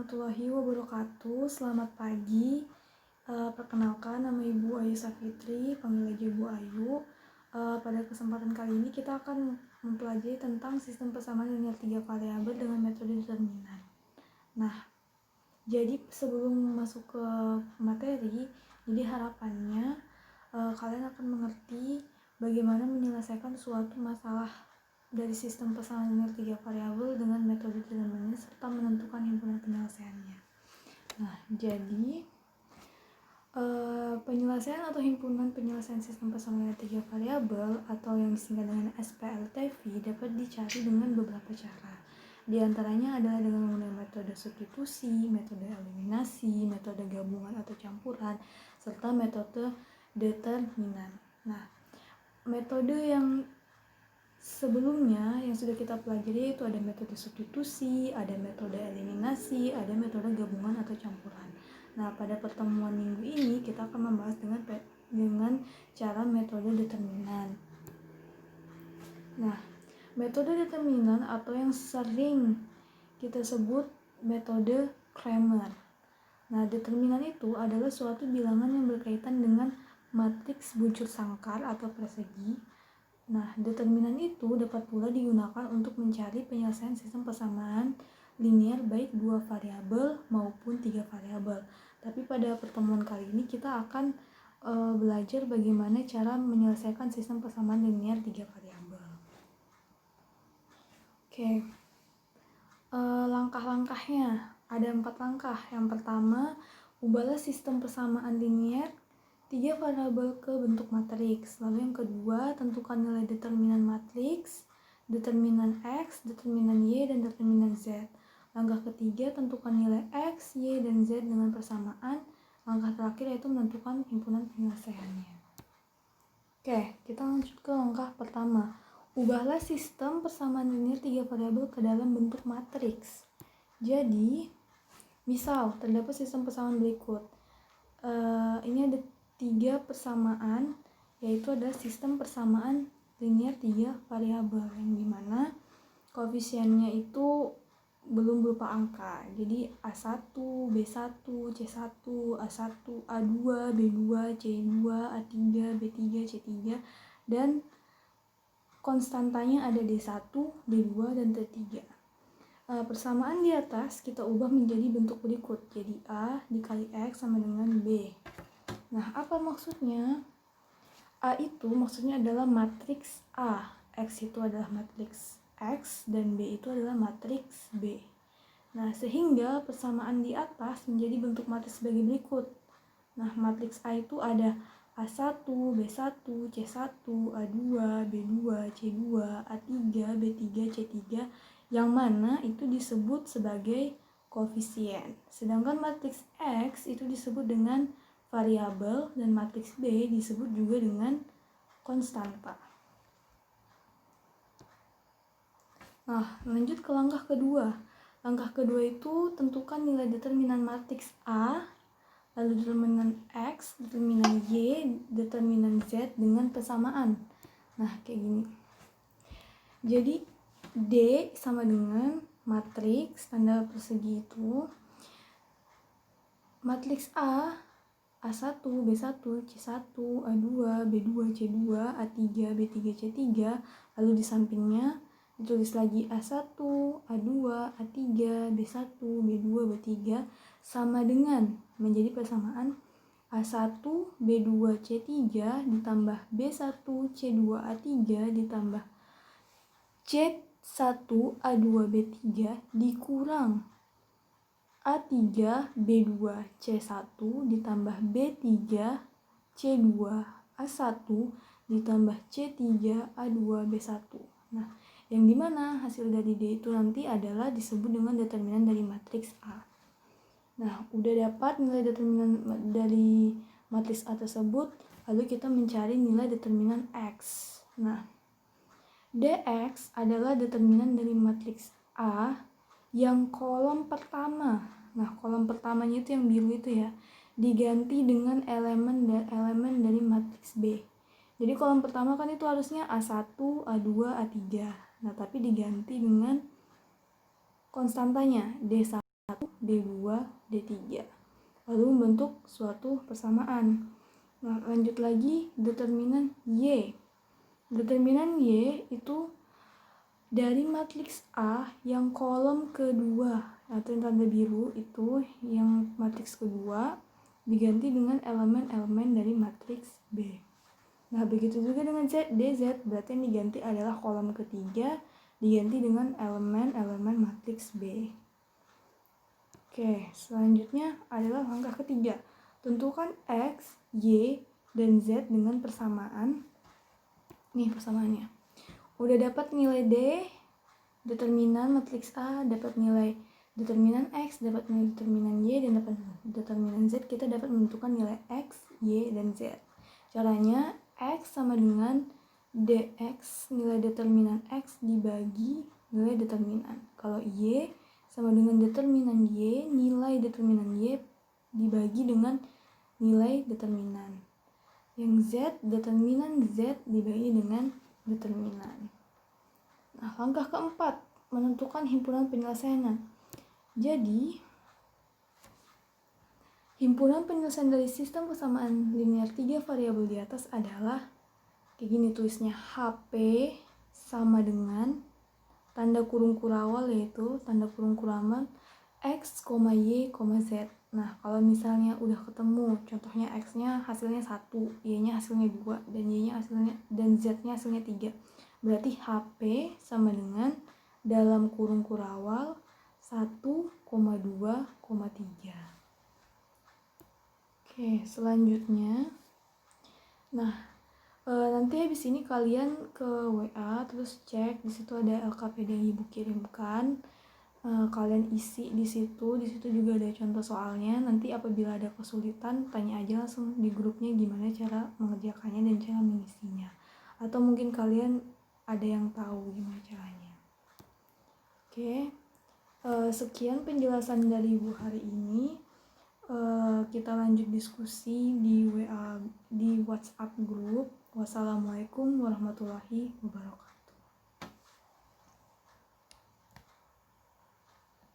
warahmatullahi wabarakatuh. Selamat pagi. Perkenalkan, nama Ibu Ayu Safitri, panggil aja Ibu Ayu. Pada kesempatan kali ini kita akan mempelajari tentang sistem persamaan linear 3 variabel dengan metode determinan. Nah, jadi sebelum masuk ke materi, jadi harapannya kalian akan mengerti bagaimana menyelesaikan suatu masalah dari sistem persamaan linear 3 variabel dengan metode determinan serta menentukan himpunan penyelesaiannya. Nah, jadi penyelesaian atau himpunan penyelesaian sistem persamaan linear 3 variabel atau yang disingkat dengan SPLTV dapat dicari dengan beberapa cara. Di antaranya adalah dengan menggunakan metode substitusi, metode eliminasi, metode gabungan atau campuran, serta metode determinan. Nah, metode yang sebelumnya yang sudah kita pelajari itu ada metode substitusi, ada metode eliminasi, ada metode gabungan atau campuran. Nah, pada pertemuan minggu ini kita akan membahas dengan cara metode determinan. Nah, metode determinan atau yang sering kita sebut metode Cramer. Nah, determinan itu adalah suatu bilangan yang berkaitan dengan matriks buncit sangkar atau persegi. Nah, determinan itu dapat pula digunakan untuk mencari penyelesaian sistem persamaan linear baik 2 variabel maupun 3 variabel. Tapi pada pertemuan kali ini kita akan belajar bagaimana cara menyelesaikan sistem persamaan linear 3 variabel. Oke. Langkah-langkahnya ada 4 langkah. Yang pertama, ubahlah sistem persamaan linear 3 variabel ke bentuk matriks. Lalu yang kedua, tentukan nilai determinan matriks, determinan X, determinan Y, dan determinan Z. Langkah ketiga, tentukan nilai X, Y, dan Z dengan persamaan. Langkah terakhir yaitu menentukan himpunan penyelesaiannya. Oke, kita lanjut ke langkah pertama. Ubahlah sistem persamaan linear 3 variabel ke dalam bentuk matriks. Jadi, misal terdapat sistem persamaan berikut. Ini ada 3 persamaan, yaitu adalah sistem persamaan linear 3 variabel yang dimana koefisiennya itu belum berupa angka. Jadi A1, B1, C1, A1, A2, B2, C2, A3, B3, C3, dan konstantanya ada D1, D2, dan D3. Persamaan di atas kita ubah menjadi bentuk berikut. Jadi A dikali X sama dengan B. Nah, apa maksudnya? A itu maksudnya adalah matriks A, X itu adalah matriks X, dan B itu adalah matriks B. Nah, sehingga persamaan di atas menjadi bentuk matriks sebagai berikut. Nah, matriks A itu ada A1, B1, C1, A2, B2, C2, A3, B3, C3, yang mana itu disebut sebagai koefisien. Sedangkan matriks X itu disebut dengan variabel dan matriks B disebut juga dengan konstanta. Nah, lanjut ke langkah kedua. Langkah kedua itu tentukan nilai determinan matriks A, lalu determinan X, determinan Y, determinan Z dengan persamaan. Nah, kayak gini. Jadi D sama dengan matriks tanda persegi itu matriks A1, B1, C1, A2, B2, C2, A3, B3, C3, lalu di sampingnya ditulis lagi A1, A2, A3, B1, B2, B3 sama dengan menjadi persamaan A1, B2, C3 ditambah B1, C2, A3 ditambah C1, A2, B3 dikurang A3, B2, C1 ditambah B3, C2, A1 ditambah C3, A2, B1. Nah, yang dimana hasil dari D itu nanti adalah disebut dengan determinan dari matriks A. Nah, udah dapat nilai determinan dari matriks A tersebut, lalu kita mencari nilai determinan X. Nah, dx adalah determinan dari matriks A yang kolom pertama. Nah, kolom pertamanya itu yang biru itu ya, diganti dengan elemen dari matriks B. Jadi kolom pertama kan itu harusnya A1, A2, A3. Nah, tapi diganti dengan konstantanya D1, D2, D3. Lalu membentuk suatu persamaan. Nah, lanjut lagi determinan Y. Determinan Y itu dari matriks A yang kolom kedua atau yang tanda biru itu yang matriks kedua diganti dengan elemen-elemen dari matriks B. Nah, begitu juga dengan Z, DZ, berarti yang diganti adalah kolom ketiga diganti dengan elemen-elemen matriks B. Oke, selanjutnya adalah langkah ketiga. Tentukan X, Y, dan Z dengan persamaan. Nih persamaannya. Udah dapat nilai D, determinan matriks A, dapat nilai determinan X, dapat nilai determinan Y, dan dapat determinan Z. Kita dapat menentukan nilai X, Y, dan Z. Caranya X sama dengan DX, nilai determinan X dibagi nilai determinan. Kalau Y sama dengan determinan Y, nilai determinan Y dibagi dengan nilai determinan. Yang Z, determinan Z dibagi dengan determinan. Nah, langkah keempat, menentukan himpunan penyelesaian. Jadi, himpunan penyelesaian dari sistem persamaan linear 3 variabel di atas adalah kayak gini tulisnya, HP sama dengan tanda kurung kurawal yaitu tanda kurung kuraman X, Y, Z. Nah, kalau misalnya udah ketemu, contohnya X-nya hasilnya 1, Y-nya hasilnya 2, dan Y-nya hasilnya dan Z-nya hasilnya 3. Berarti HP sama dengan dalam kurung kurawal 1, 2, 3. Oke, selanjutnya. Nah, nanti habis ini kalian ke WA terus cek di situ ada LKPD yang ibu kirimkan, kalian isi di situ juga ada contoh soalnya. Nanti apabila ada kesulitan tanya aja langsung di grupnya gimana cara mengerjakannya dan cara mengisinya, atau mungkin kalian ada yang tahu gimana caranya. Oke, sekian penjelasan dari ibu hari ini. Kita lanjut diskusi di WA, di WhatsApp grup. Wassalamualaikum warahmatullahi wabarakatuh.